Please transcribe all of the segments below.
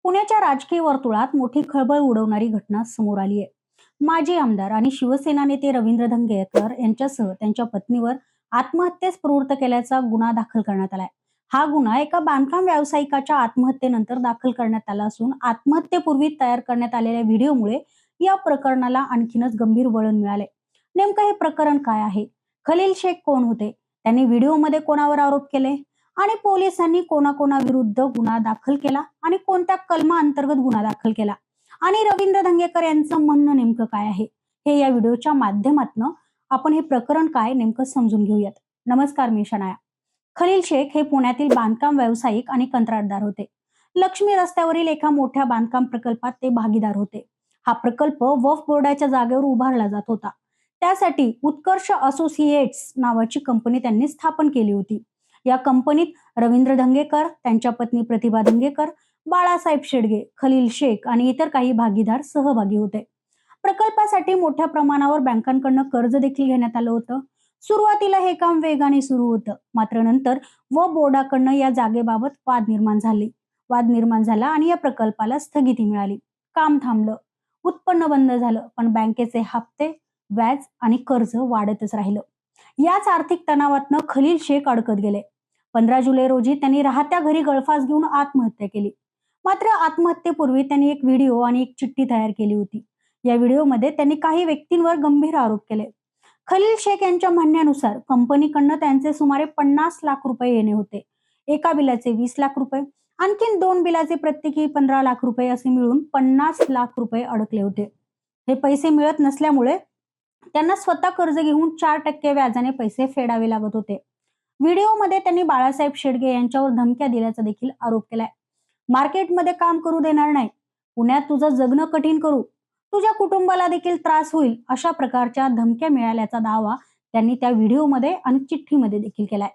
पुण्याच्या राजकीय वर्तुळात मोठी खळबळ उडवणारी घटना समोर आली आहे. माजी आमदार आणि शिवसेना नेते रवींद्र धंगेकर यांच्यासह त्यांच्या पत्नीवर आत्महत्येस प्रवृत्त केल्याचा गुन्हा दाखल करण्यात आलाय. हा गुन्हा एका बांधकाम व्यावसायिकाच्या आत्महत्येनंतर दाखल करण्यात आला असून आत्महत्येपूर्वी तयार करण्यात आलेल्या व्हिडिओमुळे या प्रकरणाला आणखीनच गंभीर वळण मिळाले. नेमकं हे प्रकरण काय आहे? खलील शेख कोण होते? त्यांनी व्हिडिओमध्ये कोणावर आरोप केले आणि पोलिसांनी कोणाकोणाविरुद्ध गुन्हा दाखल केला आणि कोणत्या कलमा अंतर्गत गुन्हा दाखल केला आणि रवींद्र धंगेकर यांचं म्हणणं नेमकं काय आहे, हे या व्हिडिओच्या माध्यमातून आपण हे प्रकरण काय नेमकं समजून घेऊयात. नमस्कार, मी शनाया. खलील शेख हे पुण्यातील बांधकाम व्यावसायिक आणि कंत्राटदार होते. लक्ष्मी रस्त्यावरील एका मोठ्या बांधकाम प्रकल्पात ते भागीदार होते. हा प्रकल्प वक्फ बोर्डाच्या जागेवर उभारला जात होता. त्यासाठी उत्कर्ष असोसिएट्स नावाची कंपनी त्यांनी स्थापन केली होती. या कंपनीत रवींद्र धंगेकर, त्यांच्या पत्नी प्रतिभा धंगेकर, बाळासाहेब शेडगे, खलील शेख आणि इतर काही भागीदार सहभागी होते. प्रकल्पासाठी मोठ्या प्रमाणावर बँकांकडून कर्ज देखील घेण्यात आलं होतं. सुरुवातीला हे काम वेगाने सुरू होतं, मात्र नंतर बोर्डाकडनं या जागेबाबत वाद निर्माण झाला आणि या प्रकल्पाला स्थगिती मिळाली. काम थांबलं, उत्पन्न बंद झालं, पण बँकेचे हप्ते, व्याज आणि कर्ज वाढतच राहिलं. याच आर्थिक तणावातनं खलील शेख अडकत गेले. 15 जुलै रोजी त्यांनी राहत्या घरी गळफास घेऊन आत्महत्या केली. मात्र आत्महत्येपूर्वी त्यांनी एक व्हिडिओ आणि एक चिठ्ठी तयार केली होती. या व्हिडिओमध्ये त्यांनी काही व्यक्तींवर गंभीर आरोप केले. खलील शेख यांच्या म्हणण्यानुसार कंपनीकडनं त्यांचे सुमारे 50 लाख रुपये येणे होते. एका बिलाचे 20 लाख रुपये, आणखीन 2 बिलाचे प्रत्येकी 15 लाख रुपये असे मिळून 50 लाख रुपये अडकले होते. हे पैसे मिळत नसल्यामुळे त्यांना स्वतः कर्ज घेऊन 4% व्याजाने पैसे फेडावे लागत होते. व्हिडिओमध्ये त्यांनी बाळासाहेब शेडगे यांच्यावर धमक्या दिल्याचा देखील आरोप केलाय. मार्केटमध्ये काम करू देणार नाही, पुण्यात तुझं जगणं कठीण करू, तुझ्या कुटुंबाला देखील त्रास होईल, अशा प्रकारच्या धमक्या मिळाल्याचा दावा त्यांनी त्या व्हिडिओमध्ये आणि चिठ्ठीमध्ये देखील केलाय.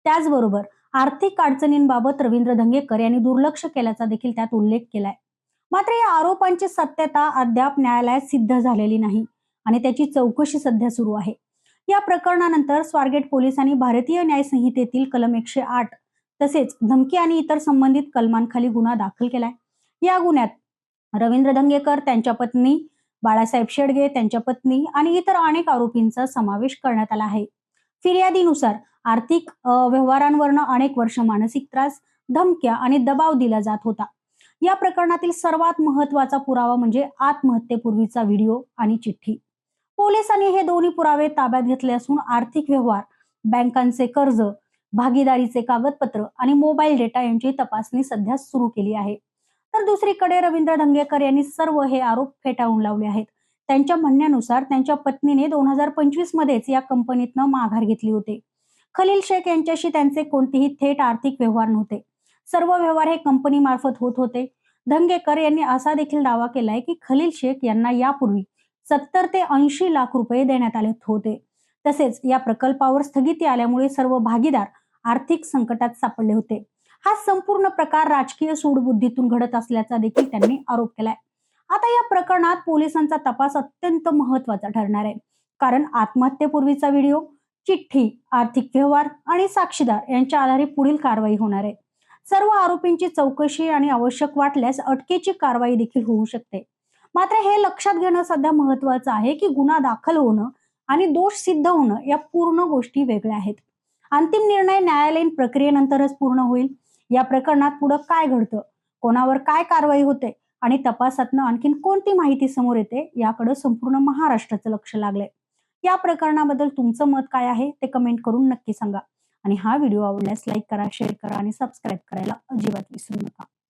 त्याचबरोबर आर्थिक अडचणींबाबत रवींद्र धंगेकर यांनी दुर्लक्ष केल्याचा देखील त्यात उल्लेख केलाय. मात्र या आरोपांची सत्यता अद्याप न्यायालयात सिद्ध झालेली नाही आणि त्याची चौकशी सध्या सुरू आहे. या प्रकरणानंतर स्वारगेट पोलिसांनी भारतीय न्याय संहितेतील कलम 108 तसेच धमकी आणि इतर संबंधित कलमांखाली गुन्हा दाखल केलाय. या गुन्ह्यात रवींद्र धंगेकर, त्यांच्या पत्नी, बाळासाहेब शेडगे, त्यांच्या पत्नी आणि इतर अनेक आरोपींचा समावेश करण्यात आला आहे. फिर्यादीनुसार आर्थिक व्यवहारांवरनं अनेक वर्ष मानसिक त्रास, धमक्या आणि दबाव दिला जात होता. या प्रकरणातील सर्वात महत्वाचा पुरावा म्हणजे आत्महत्येपूर्वीचा व्हिडिओ आणि चिठ्ठी. पोलिसांनी हे दोन्ही पुरावे ताब्यात घेतले असून आर्थिक व्यवहार, बँकांचे कर्ज, भागीदारीचे कागदपत्र आणि मोबाईल डेटा यांची तपासणी सध्या सुरू केली आहे. तर दुसरीकडे रवींद्र धंगेकर यांनी सर्व हे आरोप फेटाळून लावले आहेत. त्यांच्या म्हणण्यानुसार त्यांच्या पत्नीने 2025 मध्येच या कंपनीतनं माघार घेतली होती. खलील शेख यांच्याशी त्यांचे कोणतेही थेट आर्थिक व्यवहार नव्हते. सर्व व्यवहार हे कंपनी मार्फत होत होते. धंगेकर यांनी असा देखील दावा केलाय की खलील शेख यांना यापूर्वी 70 ते 80 लाख रुपये देण्यात आले होते. तसेच या प्रकल्पावर स्थगिती आल्यामुळे सर्व भागीदार आर्थिक संकटात सापडले होते. हा संपूर्ण प्रकार राजकीय सूडबुद्धीतून घडत असल्याचा देखील त्यांनी आरोप केलाय. आता या प्रकरणात पोलिसांचा तपास अत्यंत महत्वाचा ठरणार आहे, कारण आत्महत्येपूर्वीचा व्हिडिओ, चिठ्ठी, आर्थिक व्यवहार आणि साक्षीदार यांच्या आधारे पुढील कारवाई होणार आहे. सर्व आरोपींची चौकशी आणि आवश्यक वाटल्यास अटकेची कारवाई देखील होऊ शकते. मात्र हे लक्षात घेणं सध्या महत्वाचं आहे की गुन्हा दाखल होणं आणि दोष सिद्ध होणं या पूर्ण गोष्टी वेगळ्या आहेत. अंतिम निर्णय न्यायालयीन प्रक्रियेनंतरच पूर्ण होईल. या प्रकरणात पुढे काय घडतं, कोणावर काय कारवाई होते आणि तपासातनं आणखीन कोणती माहिती समोर येते, याकडे संपूर्ण महाराष्ट्राचं लक्ष लागलंय. या प्रकरणाबद्दल तुमचं मत काय आहे ते कमेंट करून नक्की सांगा आणि हा व्हिडिओ आवडल्यास लाईक करा, शेअर करा आणि सबस्क्राईब करायला अजिबात विसरू नका.